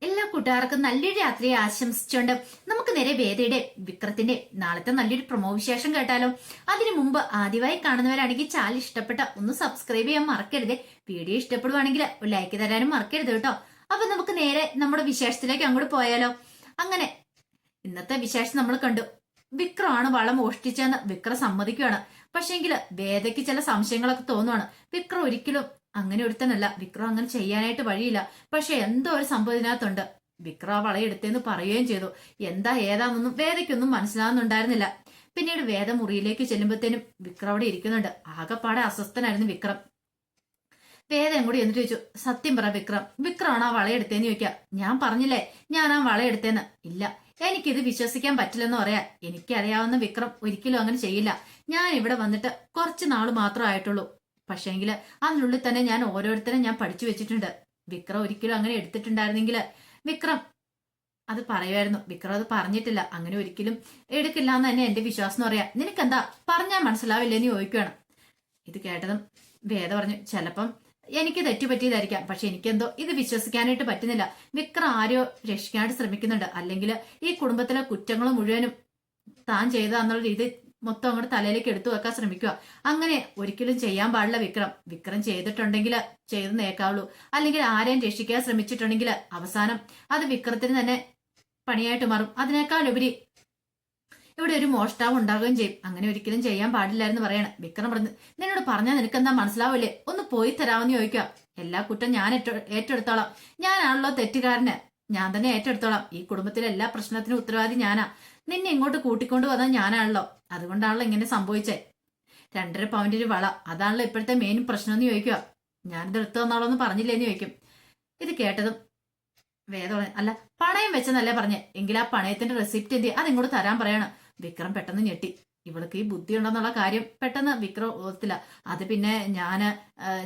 എല്ലാ കൂട്ടുകാർക്കും നല്ലൊരു രാത്രിയെ ആശംസിച്ചുകൊണ്ട് നമുക്ക് നേരെ വേദയുടെ വിക്രത്തിന്റെ നാളത്തെ നല്ലൊരു പ്രൊമോ വിശേഷം കേട്ടാലോ. അതിനു മുമ്പ് ആദ്യമായി കാണുന്നവരാണെങ്കിൽ ചാനൽ ഇഷ്ടപ്പെട്ട ഒന്ന് സബ്സ്ക്രൈബ് ചെയ്യാൻ മറക്കരുത്. വീഡിയോ ഇഷ്ടപ്പെടുവാണെങ്കിൽ ഒരു ലൈക്ക് തരാനും മറക്കരുത് കേട്ടോ. അപ്പൊ നമുക്ക് നേരെ നമ്മുടെ വിശേഷത്തിലേക്ക് അങ്ങോട്ട് പോയാലോ. അങ്ങനെ ഇന്നത്തെ വിശേഷം നമ്മൾ കണ്ടു. വിക്രമാണ് വള മോഷ്ടിച്ചെന്ന് വിക്രം സമ്മതിക്കുകയാണ്. പക്ഷേങ്കില് വേദയ്ക്ക് ചില സംശയങ്ങളൊക്കെ തോന്നുവാണ്. വിക്രം ഒരിക്കലും അങ്ങനെ ഒരുത്തനല്ല, വിക്രം അങ്ങനെ ചെയ്യാനായിട്ട് വഴിയില്ല. പക്ഷെ എന്തോ ഒരു സംഭവം ഇതിനകത്തുണ്ട്. വിക്രം ആ വളയെടുത്തേന്ന് പറയുകയും ചെയ്തു. എന്താ ഏതാണെന്നൊന്നും വേദയ്ക്കൊന്നും മനസ്സിലാവുന്നുണ്ടായിരുന്നില്ല. പിന്നീട് വേദ മുറിയിലേക്ക് ചെല്ലുമ്പോഴത്തേനും വിക്രം അവിടെ ഇരിക്കുന്നുണ്ട്. ആകെപ്പാടെ അസ്വസ്ഥനായിരുന്നു വിക്രം. വേദ കൂടി എന്നിട്ട് ചോദിച്ചു, സത്യം പറ വിക്രം, വിക്രമാണ് ആ വളയെടുത്തേന്ന് ചോദിക്കാം. ഞാൻ പറഞ്ഞില്ലേ ഞാൻ ആ വളയെടുത്തേന്ന്. ഇല്ല, എനിക്കിത് വിശ്വസിക്കാൻ പറ്റില്ലെന്ന് പറയാ. എനിക്കറിയാവുന്ന വിക്രം ഒരിക്കലും അങ്ങനെ ചെയ്യില്ല. ഞാൻ ഇവിടെ വന്നിട്ട് കുറച്ച് നാൾ മാത്രമേ ആയിട്ടുള്ളൂ. പക്ഷേങ്കില് അതിനുള്ളിൽ തന്നെ ഞാൻ ഓരോരുത്തരും ഞാൻ പഠിച്ചു വെച്ചിട്ടുണ്ട്. വിക്രം ഒരിക്കലും അങ്ങനെ എടുത്തിട്ടുണ്ടായിരുന്നെങ്കിൽ വിക്രം അത് പറയുമായിരുന്നു. വിക്രം അത് പറഞ്ഞിട്ടില്ല. അങ്ങനെ ഒരിക്കലും എടുക്കില്ല എന്ന് തന്നെ എന്റെ വിശ്വാസം എന്ന് പറയാ. നിനക്കെന്താ പറഞ്ഞാൽ മനസ്സിലാവില്ലെന്ന് ചോദിക്കുകയാണ്. ഇത് കേട്ടതും വേദ പറഞ്ഞു, ചിലപ്പം എനിക്ക് തെറ്റുപറ്റിയതായിരിക്കാം, പക്ഷെ എനിക്കെന്തോ ഇത് വിശ്വസിക്കാനായിട്ട് പറ്റുന്നില്ല. വിക്രം ആരോ രക്ഷിക്കാനായിട്ട് ശ്രമിക്കുന്നുണ്ട്. അല്ലെങ്കിൽ ഈ കുടുംബത്തിലെ കുറ്റങ്ങൾ മുഴുവനും താൻ ചെയ്തതെന്നുള്ള രീതി മൊത്തം അങ്ങോട്ട് തലയിലേക്ക് എടുത്തു വെക്കാൻ ശ്രമിക്കുക. അങ്ങനെ ഒരിക്കലും ചെയ്യാൻ പാടില്ല വിക്രം. വിക്രം ചെയ്തിട്ടുണ്ടെങ്കിൽ ചെയ്ത് നേക്കാവുള്ളൂ. അല്ലെങ്കിൽ ആരെയും രക്ഷിക്കാൻ ശ്രമിച്ചിട്ടുണ്ടെങ്കിൽ അവസാനം അത് വിക്രത്തിന് തന്നെ പണിയായിട്ട് മാറും. അതിനേക്കാൾ ഉപരി ഇവിടെ ഒരു മോഷ്ടാവ് ഉണ്ടാകുകയും ചെയ്യും. അങ്ങനെ ഒരിക്കലും ചെയ്യാൻ പാടില്ലായിരുന്നു പറയണം. വിക്രം പറഞ്ഞു, നിന്നോട് പറഞ്ഞാൽ നിനക്കെന്താ മനസ്സിലാവില്ലേ? ഒന്ന് പോയി തരാമെന്ന് ചോദിക്കുക. എല്ലാ കുറ്റം ഞാൻ ഏറ്റെടുത്തോളാം. ഞാനാണല്ലോ തെറ്റുകാരന്, ഞാൻ തന്നെ ഏറ്റെടുത്തോളാം. ഈ കുടുംബത്തിലെ എല്ലാ പ്രശ്നത്തിനും ഉത്തരവാദി ഞാനാ. നിന്നെ ഇങ്ങോട്ട് കൂട്ടിക്കൊണ്ടു വന്നാൽ ഞാനാണല്ലോ. അതുകൊണ്ടാണല്ലോ ഇങ്ങനെ സംഭവിച്ചേ. 2.5 പവന്റെ ഒരു വള, അതാണല്ലോ ഇപ്പോഴത്തെ മെയിൻ പ്രശ്നം എന്ന് ചോദിക്കുക. ഞാനിത് എടുത്തു വന്നാളോ എന്ന് പറഞ്ഞില്ലേന്ന് ചോദിക്കും. ഇത് കേട്ടതും വേദ അല്ല, പണയം വെച്ചെന്നല്ലേ പറഞ്ഞേ, എങ്കിൽ ആ പണയത്തിന്റെ റെസിപ്റ്റ് എന്ത് അതിങ്ങോട്ട് തരാൻ പറയണം. വിക്രം ഞെട്ടി. ഇവൾക്ക് ഈ ബുദ്ധി ഉണ്ടെന്നുള്ള കാര്യം പെട്ടെന്ന് വിക്രം ഓർത്തില്ല. അത് പിന്നെ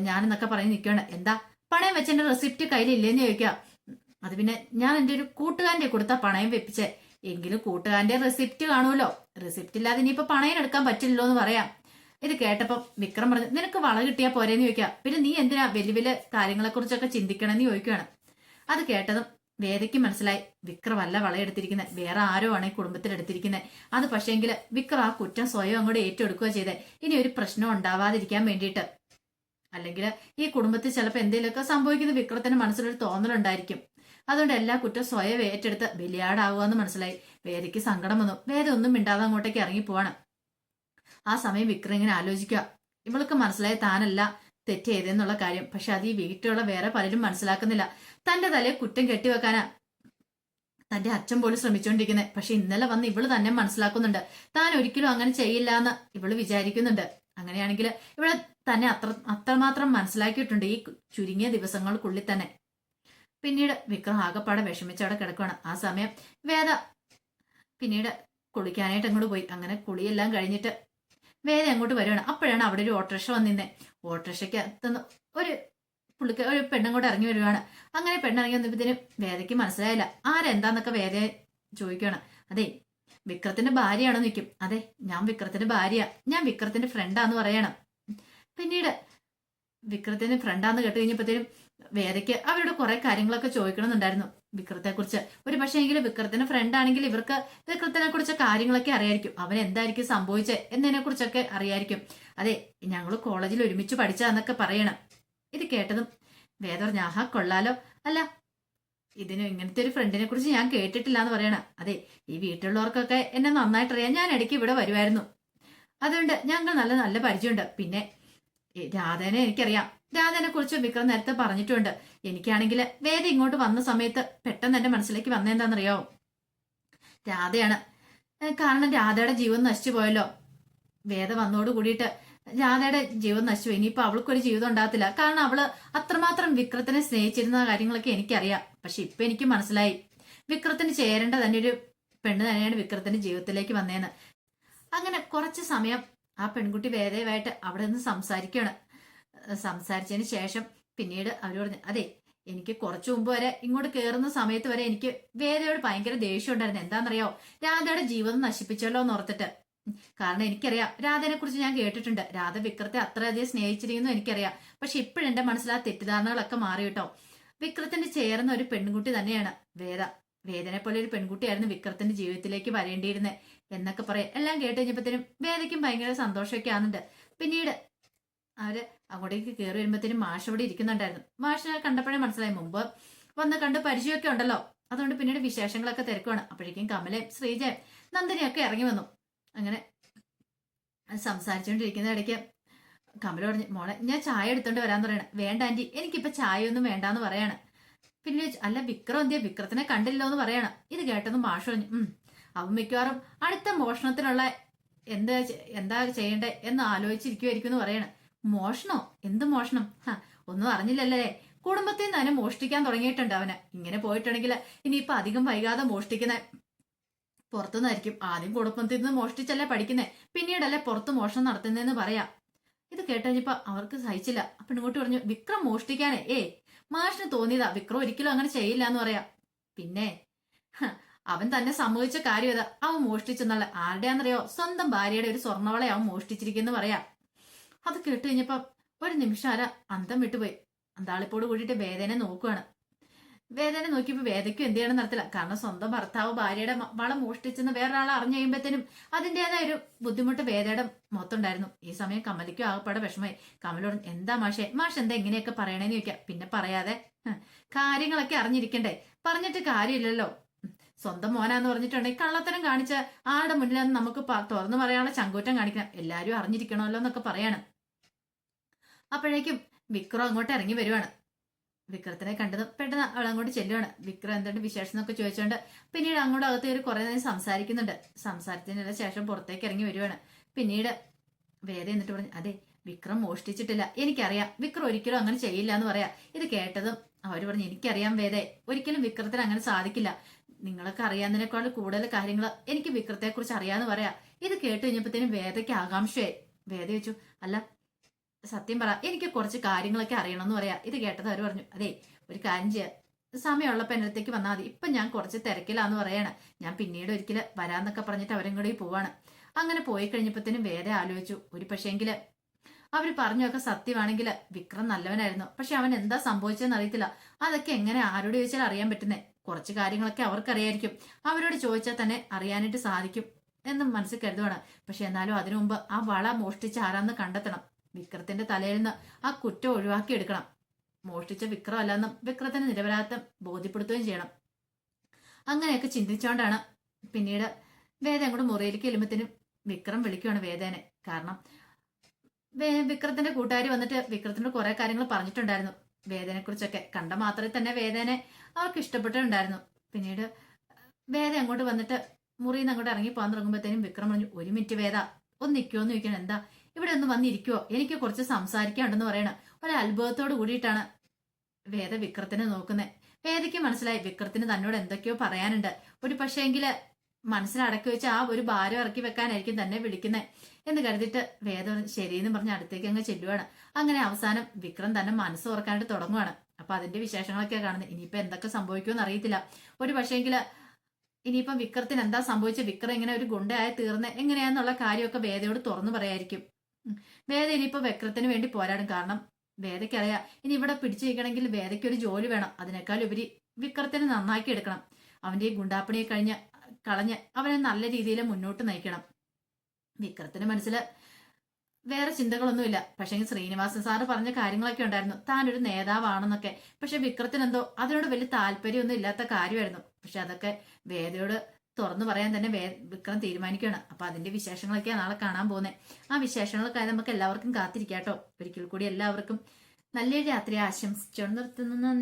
ഞാനെന്നൊക്കെ പറഞ്ഞ് നിൽക്കുകയാണ്. എന്താ പണയം വെച്ചെന്റെ റെസിപ്റ്റ് കയ്യിലില്ലേന്ന് ചോദിക്കുക. അത് പിന്നെ ഞാൻ എന്റെ ഒരു കൂട്ടുകാരന്റെ കൊടുത്ത പണയം വെപ്പിച്ചേ. എങ്കിലും കൂട്ടുകാരന്റെ റെസിപ്റ്റ് കാണുമല്ലോ. റെസിപ്റ്റ് ഇല്ലാതെ ഇനിയിപ്പോ പണയം എടുക്കാൻ പറ്റില്ലല്ലോ എന്ന് പറയാം. ഇത് കേട്ടപ്പം വിക്രം പറഞ്ഞു, നിനക്ക് വള കിട്ടിയാ പോരേന്ന് ചോദിക്കാം. പിന്നെ നീ എന്തിനാ വലിയ വലിയ കാര്യങ്ങളെ കുറിച്ചൊക്കെ ചിന്തിക്കണമെന്ന് ചോദിക്കുകയാണ്. അത് കേട്ടതും വേദയ്ക്ക് മനസ്സിലായി, വിക്രം അല്ല വളയെടുത്തിരിക്കുന്നത്, വേറെ ആരോ ആണ് ഈ കുടുംബത്തിൽ എടുത്തിരിക്കുന്നത്. അത് പക്ഷേങ്കില് വിക്രം ആ കുറ്റം സ്വയം അങ്ങോട്ട് ഏറ്റെടുക്കുക ചെയ്തേ. ഇനി ഒരു പ്രശ്നം ഉണ്ടാവാതിരിക്കാൻ വേണ്ടിയിട്ട്. അല്ലെങ്കിൽ ഈ കുടുംബത്തിൽ ചിലപ്പോൾ എന്തെങ്കിലുമൊക്കെ സംഭവിക്കുന്നത് വിക്രത്തിന്റെ മനസ്സിലൊരു തോന്നലുണ്ടായിരിക്കും. അതുകൊണ്ട് എല്ലാ കുറ്റം സ്വയം ഏറ്റെടുത്ത് ബലിയാടാവുക മനസ്സിലായി. വേദയ്ക്ക് സങ്കടം വന്നു. വേദ ഒന്നും മിണ്ടാതെ അങ്ങോട്ടേക്ക് ഇറങ്ങി പോവാണ്. ആ സമയം വിക്രം ഇങ്ങനെ ആലോചിക്കുക. ഇവൾക്ക് മനസ്സിലായി താനല്ല തെറ്റ് ചെയ്തെന്നുള്ള കാര്യം. പക്ഷെ അത് ഈ വീട്ടിലുള്ള വേറെ പലരും മനസ്സിലാക്കുന്നില്ല. തന്റെ തലയെ കുറ്റം കെട്ടിവെക്കാനാ തന്റെ അച്ഛൻ പോലും ശ്രമിച്ചുകൊണ്ടിരിക്കുന്നത്. പക്ഷെ ഇന്നലെ വന്ന് ഇവള് തന്നെ മനസ്സിലാക്കുന്നുണ്ട്. താൻ ഒരിക്കലും അങ്ങനെ ചെയ്യില്ല എന്ന് ഇവള് വിചാരിക്കുന്നുണ്ട്. അങ്ങനെയാണെങ്കിൽ ഇവിടെ തന്നെ അത്രമാത്രം മനസ്സിലാക്കിയിട്ടുണ്ട് ഈ ചുരുങ്ങിയ ദിവസങ്ങൾക്കുള്ളിൽ തന്നെ. പിന്നീട് വിക്രം ആകെപ്പാടെ വിഷമിച്ചവിടെ കിടക്കുകയാണ്. ആ സമയം വേദ പിന്നീട് കുളിക്കാനായിട്ട് അങ്ങോട്ട് പോയി. അങ്ങനെ കുളിയെല്ലാം കഴിഞ്ഞിട്ട് വേദ അങ്ങോട്ട് വരികയാണ്. അപ്പോഴാണ് അവിടെ ഒരു ഓട്ടോറിക്ഷ വന്നിരുന്നത്. ഓട്ടോറിക്ഷയ്ക്ക് എത്തുന്ന ഒരു പെണ്ണങ്ങോട്ട് ഇറങ്ങി വരുവാണ്. അങ്ങനെ പെണ്ണിറങ്ങി വന്നപ്പോഴത്തേനും വേദയ്ക്ക് മനസ്സിലായില്ല ആരെന്താന്നൊക്കെ വേദയെ ചോദിക്കുകയാണ്. അതെ, വിക്രത്തിന്റെ ഭാര്യയാണോ നിൽക്കും. അതെ, ഞാൻ വിക്രത്തിന്റെ ഭാര്യ, ഞാൻ വിക്രത്തിന്റെ ഫ്രണ്ടാന്ന് പറയണം. പിന്നീട് വിക്രത്തിന്റെ ഫ്രണ്ടാന്ന് കേട്ട് കഴിഞ്ഞപ്പോഴത്തേനും വേദയ്ക്ക് അവരുടെ കുറെ കാര്യങ്ങളൊക്കെ ചോദിക്കണമെന്നുണ്ടായിരുന്നു വിക്രത്തെ കുറിച്ച്. ഒരു പക്ഷേ എങ്കിലും വിക്രത്തിന്റെ ഫ്രണ്ട് ആണെങ്കിൽ ഇവർക്ക് വിക്രത്തിനെ കുറിച്ച് കാര്യങ്ങളൊക്കെ അറിയായിരിക്കും. അവൻ എന്തായിരിക്കും സംഭവിച്ചത് എന്നതിനെ കുറിച്ചൊക്കെ അറിയായിരിക്കും. അതെ, ഞങ്ങൾ കോളേജിൽ ഒരുമിച്ച് പഠിച്ചതെന്നൊക്കെ പറയണം. ഇത് കേട്ടതും വേദ പറഞ്ഞ, ആഹാ കൊള്ളാലോ. അല്ല, ഇതിന് ഇങ്ങനത്തെ ഒരു ഫ്രണ്ടിനെ കുറിച്ച് ഞാൻ കേട്ടിട്ടില്ല എന്ന് പറയണം. അതെ, ഈ വീട്ടിലുള്ളവർക്കൊക്കെ എന്നെ നന്നായിട്ട് അറിയാം. ഞാൻ ഇടയ്ക്ക് ഇവിടെ വരുമായിരുന്നു. അതുകൊണ്ട് ഞങ്ങൾ നല്ല നല്ല പരിചയമുണ്ട്. പിന്നെ രാധേനെ എനിക്കറിയാം. രാധേനെ കുറിച്ച് വിക്രം നേരത്തെ പറഞ്ഞിട്ടുണ്ട്. എനിക്കാണെങ്കിൽ വേദ ഇങ്ങോട്ട് വന്ന സമയത്ത് പെട്ടെന്ന് എന്റെ മനസ്സിലേക്ക് വന്നെന്താണെന്നറിയോ, രാധയാണ്. കാരണം രാധയുടെ ജീവൻ നശിച്ചു പോയല്ലോ. വേദ വന്നോട് കൂടിയിട്ട് രാധയുടെ ജീവൻ നശിച്ചു. ഇനിയിപ്പോ അവൾക്കൊരു ജീവിതം ഉണ്ടാകത്തില്ല. കാരണം അവള് അത്രമാത്രം വിക്രത്തിനെ സ്നേഹിച്ചിരുന്ന കാര്യങ്ങളൊക്കെ എനിക്കറിയാം. പക്ഷെ ഇപ്പൊ എനിക്ക് മനസ്സിലായി, വിക്രത്തിന് ചേരേണ്ട തന്നെ ഒരു പെണ്ണ് തന്നെയാണ് വിക്രത്തിന്റെ ജീവിതത്തിലേക്ക് വന്നേന്ന്. അങ്ങനെ കുറച്ച് സമയം ആ പെൺകുട്ടി വേദയുമായിട്ട് അവിടെ നിന്ന് സംസാരിക്കുകയാണ്. സംസാരിച്ചതിന് ശേഷം പിന്നീട് അവർ പറഞ്ഞു, അതെ, എനിക്ക് കുറച്ചു മുമ്പ് വരെ ഇങ്ങോട്ട് കയറുന്ന സമയത്ത് വരെ എനിക്ക് വേദയോട് ഭയങ്കര ദേഷ്യം ഉണ്ടായിരുന്നു. എന്താണെന്നറിയോ, രാധയുടെ ജീവിതം നശിപ്പിച്ചല്ലോ എന്ന് ഓർത്തിട്ട്. കാരണം എനിക്കറിയാം, രാധനെ കുറിച്ച് ഞാൻ കേട്ടിട്ടുണ്ട്. രാധ വിക്രത്തെ അത്രയധികം സ്നേഹിച്ചിരിക്കുന്നു എനിക്കറിയാം. പക്ഷെ ഇപ്പോഴെന്റെ മനസ്സിൽ ആ തെറ്റിദ്ധാരണകളൊക്കെ മാറി കേട്ടോ. വിക്രത്തിന് ചേർന്ന ഒരു പെൺകുട്ടി തന്നെയാണ് വേദ. വേദനെ പോലെ ഒരു പെൺകുട്ടിയായിരുന്നു വിക്രത്തിന്റെ ജീവിതത്തിലേക്ക് വരേണ്ടിയിരുന്നത് എന്നൊക്കെ പറയാം. എല്ലാം കേട്ട് കഴിഞ്ഞപ്പോഴത്തേനും വേദയ്ക്കും ഭയങ്കര സന്തോഷമൊക്കെ ആവുന്നുണ്ട്. പിന്നീട് അവര് അങ്ങോട്ടേക്ക് കയറി വരുമ്പോഴത്തേനും മാഷ് അവിടെ ഇരിക്കുന്നുണ്ടായിരുന്നു. മാഷിനെ കണ്ടപ്പോഴേ മനസ്സിലായി, മുമ്പ് വന്ന് കണ്ട് പരിചയമൊക്കെ ഉണ്ടല്ലോ. അതുകൊണ്ട് പിന്നീട് വിശേഷങ്ങളൊക്കെ തിരക്കുവാണ്. അപ്പോഴേക്കും കമലയും ശ്രീജയും നന്ദിനിയൊക്കെ ഇറങ്ങി വന്നു. അങ്ങനെ സംസാരിച്ചുകൊണ്ടിരിക്കുന്ന ഇടയ്ക്ക് കമല പറഞ്ഞു, മോളെ ഞാൻ ചായ എടുത്തോണ്ട് വരാന്ന് പറയണ. വേണ്ട ആന്റി, എനിക്കിപ്പോ ചായ ഒന്നും വേണ്ടാന്ന് പറയാണ്. പിന്നെ അല്ല വിക്രം എന്തിയാ, വിക്രത്തിനെ കണ്ടില്ലോ എന്ന് പറയാണ്. ഇത് കേട്ടെന്ന് മാഷ് പറഞ്ഞു, അവൻ മിക്കവാറും അടുത്ത മോഷണത്തിനുള്ള എന്താ ചെയ്യണ്ടേ എന്ന് ആലോചിച്ചിരിക്കുമായിരിക്കും എന്ന് പറയാണ്. മോഷണോ? എന്ത് മോഷണം? ഒന്നും അറിഞ്ഞില്ലല്ലേ? കുടുംബത്തിൽ നിന്ന് തന്നെ മോഷ്ടിക്കാൻ തുടങ്ങിയിട്ടുണ്ട് അവന്. ഇങ്ങനെ പോയിട്ടുണ്ടെങ്കിൽ ഇനിയിപ്പൊ അധികം വൈകാതെ മോഷ്ടിക്കുന്ന പുറത്തുനിന്നായിരിക്കും. ആദ്യം കുടുംബത്തിൽ നിന്ന് മോഷ്ടിച്ചല്ലേ പഠിക്കുന്നേ, പിന്നീടല്ലേ പുറത്ത് മോഷണം നടത്തുന്നതെന്ന് പറയാം. ഇത് കേട്ടുകഴിഞ്ഞപ്പോ അവർക്ക് സഹിച്ചില്ല. അപ്പൊ ഇങ്ങോട്ട് പറഞ്ഞു, വിക്രം മോഷ്ടിക്കാനേ മാഷിന് തോന്നിയതാ, വിക്രം ഒരിക്കലും അങ്ങനെ ചെയ്യില്ല എന്ന് പറയാം. പിന്നെ അവൻ തന്നെ സമ്മതിച്ച കാര്യം ഏതാ, അവൻ മോഷ്ടിച്ചെന്നുള്ള ആരുടെയാണെന്നറിയോ? സ്വന്തം ഭാര്യയുടെ ഒരു സ്വർണ്ണവളെ അവൻ മോഷ്ടിച്ചിരിക്കുന്നു പറയാം. അത് കേട്ട് കഴിഞ്ഞപ്പോ ഒരു നിമിഷം ആര അന്തം വിട്ടുപോയി. അന്താളിപ്പോട് കൂടിയിട്ട് വേദനെ നോക്കുവാണ്. വേദന നോക്കിയപ്പോ വേദയ്ക്കും എന്ത് ചെയ്യണം നടത്തില്ല. കാരണം സ്വന്തം ഭർത്താവ് ഭാര്യയുടെ വള മോഷ്ടിച്ചെന്ന് വേറൊരാളെ അറിഞ്ഞു കഴിയുമ്പോഴത്തേനും അതിൻ്റെതായ ഒരു ബുദ്ധിമുട്ട് വേദയുടെ മൊത്തമുണ്ടായിരുന്നു. ഈ സമയം കമലയ്ക്കും ആകപ്പാടെ വിഷമമായി. കമലോട് എന്താ മാഷ് എന്താ ഇങ്ങനെയൊക്കെ പറയണേന്ന് ചോദിക്കാം. പിന്നെ പറയാതെ, കാര്യങ്ങളൊക്കെ അറിഞ്ഞിരിക്കണ്ടേ, പറഞ്ഞിട്ട് കാര്യമില്ലല്ലോ. സ്വന്തം മോനാന്ന് പറഞ്ഞിട്ടുണ്ടെങ്കിൽ കള്ളത്തരം കാണിച്ച ആളുടെ മുന്നിൽ നമുക്ക് തുറന്നു പറയാനുള്ള ചങ്കൂറ്റം കാണിക്കണം. എല്ലാരും അറിഞ്ഞിരിക്കണമല്ലോ എന്നൊക്കെ പറയാണ്. അപ്പോഴേക്കും വിക്രം അങ്ങോട്ട് ഇറങ്ങി വരുവാണ്. വിക്രത്തിനെ കണ്ടതും പെട്ടെന്ന് അവൾ അങ്ങോട്ട് ചെല്ലുവാണ്. വിക്രം എന്തുണ്ട് വിശേഷം എന്നൊക്കെ ചോദിച്ചോണ്ട് പിന്നീട് അങ്ങോട്ട് അകത്ത് കയറി കുറെ നേരം സംസാരിക്കുന്നുണ്ട്. സംസാരത്തിന് ശേഷം പുറത്തേക്ക് ഇറങ്ങി വരുവാണ്. പിന്നീട് വേദ എന്നിട്ട് പറഞ്ഞു, അതെ വിക്രം മോഷ്ടിച്ചിട്ടില്ല, എനിക്കറിയാം, വിക്രം ഒരിക്കലും അങ്ങനെ ചെയ്യില്ല എന്ന് പറയാ. ഇത് കേട്ടതും അവര് പറഞ്ഞു, എനിക്കറിയാം വേദേ, ഒരിക്കലും വിക്രത്തിന് അങ്ങനെ സാധിക്കില്ല. നിങ്ങളൊക്കെ അറിയാവുന്നതിനേക്കാൾ കൂടുതൽ കാര്യങ്ങൾ എനിക്ക് വിക്രത്തെ കുറിച്ച് അറിയാന്ന് പറയാ. ഇത് കേട്ട് കഴിഞ്ഞപ്പോഴത്തേനും വേദയ്ക്ക് ആകാംക്ഷയായി. വേദ ചോദിച്ചു, അല്ല സത്യം പറ, എനിക്ക് കുറച്ച് കാര്യങ്ങളൊക്കെ അറിയണമെന്ന് പറയാ. ഇത് കേട്ടത് അവര് പറഞ്ഞു, അതെ ഒരു കാര്യം ചെയ്യാം, സമയമുള്ളപ്പോ എന്റെ അടുത്തേക്ക് വന്നാൽ മതി, ഇപ്പൊ ഞാൻ കുറച്ച് തിരക്കിലാന്ന് പറയാണ്, ഞാൻ പിന്നീട് ഒരിക്കലും വരാന്നൊക്കെ പറഞ്ഞിട്ട് അവരും കൂടി പോവാണ്. അങ്ങനെ പോയി കഴിഞ്ഞപ്പോഴത്തേനും വേദ ആലോചിച്ചു, ഒരു പക്ഷേങ്കില് അവര് പറഞ്ഞൊക്കെ സത്യമാണെങ്കിൽ വിക്രം നല്ലവനായിരുന്നു. പക്ഷെ അവൻ എന്താ സംഭവിച്ചതെന്ന് അറിയത്തില്ല. അതൊക്കെ എങ്ങനെ ആരോട് ചോദിച്ചാൽ അറിയാൻ പറ്റുന്നേ? കുറച്ച് കാര്യങ്ങളൊക്കെ അവർക്കറിയായിരിക്കും, അവരോട് ചോദിച്ചാൽ തന്നെ അറിയാനായിട്ട് സാധിക്കും എന്നും മനസ്സിൽ കരുതുവാണ്. പക്ഷെ എന്നാലും അതിനു മുമ്പ് ആ വള മോഷ്ടിച്ച ആരാന്ന് കണ്ടെത്തണം. വിക്രത്തിന്റെ തലയിൽ നിന്ന് ആ കുറ്റം ഒഴിവാക്കി എടുക്കണം. മോഷ്ടിച്ച വിക്രം അല്ലെന്നും വിക്രത്തിന് നിരപരാധിത്വം ബോധ്യപ്പെടുത്തുകയും ചെയ്യണം. അങ്ങനെയൊക്കെ ചിന്തിച്ചുകൊണ്ടാണ് പിന്നീട് വേദ അങ്ങോട്ട് മുറിയിലേക്ക് എലുമ്പത്തിനും വിക്രം വിളിക്കുവാണ് വേദേനെ. കാരണം വിക്രത്തിന്റെ കൂട്ടുകാരി വന്നിട്ട് വിക്രത്തിന്റെ കുറെ കാര്യങ്ങൾ പറഞ്ഞിട്ടുണ്ടായിരുന്നു വേദനെ കുറിച്ചൊക്കെ. കണ്ട മാത്രമേ തന്നെ വേദനെ അവർക്ക് ഇഷ്ടപ്പെട്ടിട്ടുണ്ടായിരുന്നു. പിന്നീട് വേദ അങ്ങോട്ട് വന്നിട്ട് മുറിയിൽ നിന്ന് അങ്ങോട്ട് ഇറങ്ങി പോകാൻ തുടങ്ങുമ്പോഴത്തേനും വിക്രം പറഞ്ഞു, ഒരു മിനിറ്റ് വേദ ഒന്ന് നിൽക്കുമോ എന്ന് ചോദിക്കണം. എന്താ ഇവിടെ ഒന്ന് വന്നിരിക്കുവോ, എനിക്ക് കുറച്ച് സംസാരിക്കാനുണ്ടെന്ന് പറയണം. ഒരു അത്ഭുതത്തോട് കൂടിയിട്ടാണ് വേദ വിക്രത്തിനെ നോക്കുന്നത്. വേദയ്ക്ക് മനസ്സിലായി വിക്രത്തിന് തന്നോട് എന്തൊക്കെയോ പറയാനുണ്ട്. ഒരു പക്ഷേങ്കില് മനസ്സിലടക്കി വെച്ച് ആ ഒരു ഭാരം ഇറക്കി വെക്കാനായിരിക്കും തന്നെ വിളിക്കുന്നത് എന്ന് കരുതിയിട്ട് വേദ ശരിയെന്ന് പറഞ്ഞ് അടുത്തേക്ക് അങ്ങ് ചെല്ലുവാണ്. അങ്ങനെ അവസാനം വിക്രം തന്നെ മനസ്സ് തുറക്കാനായിട്ട് തുടങ്ങുവാണ്. അപ്പൊ അതിന്റെ വിശേഷങ്ങളൊക്കെ കാണുന്നത്. ഇനിയിപ്പോ എന്തൊക്കെ സംഭവിക്കുമെന്ന് അറിയത്തില്ല. ഒരു പക്ഷേങ്കില് ഇനിയിപ്പം വിക്രത്തിന് എന്താ സംഭവിച്ച, വിക്രം ഇങ്ങനെ ഒരു ഗുണ്ടയായി തീർന്ന് എങ്ങനെയാന്നുള്ള കാര്യമൊക്കെ വേദയോട് തുറന്നു പറയായിരിക്കും. വേദ ഇനിയിപ്പോ വിക്രത്തിന് വേണ്ടി പോരാടും. കാരണം വേദയ്ക്കറിയാം ഇനി ഇവിടെ പിടിച്ചിരിക്കണമെങ്കിൽ വേദയ്ക്ക് ഒരു ജോലി വേണം. അതിനേക്കാൾ ഉപരി വിക്രത്തിനെ നന്നാക്കി എടുക്കണം. അവന്റെ ഈ ഗുണ്ടാപ്പണിയെ കളഞ്ഞ് അവനെ നല്ല രീതിയിൽ മുന്നോട്ട് നയിക്കണം. വിക്രത്തിന്റെ മനസ്സിൽ വേറെ ചിന്തകളൊന്നുമില്ല. പക്ഷെ ശ്രീനിവാസൻ സാറ് പറഞ്ഞ കാര്യങ്ങളൊക്കെ ഉണ്ടായിരുന്നു, താനൊരു നേതാവാണെന്നൊക്കെ. പക്ഷെ വിക്രത്തിനെന്തോ അതിനോട് വലിയ താല്പര്യമൊന്നും ഇല്ലാത്ത കാര്യമായിരുന്നു. പക്ഷെ അതൊക്കെ വേദയോട് തുറന്നു പറയാൻ തന്നെ വിക്രം തീരുമാനിക്കുകയാണ്. അപ്പൊ അതിന്റെ വിശേഷങ്ങളൊക്കെയാണ് നാളെ കാണാൻ പോകുന്നത്. ആ വിശേഷങ്ങളൊക്കെ നമുക്ക് എല്ലാവർക്കും കാത്തിരിക്കാട്ടോ. ഒരിക്കൽ കൂടി എല്ലാവർക്കും നല്ലൊരു രാത്രി ആശംസിച്ചുകൊണ്ട് നിർത്തുന്നു.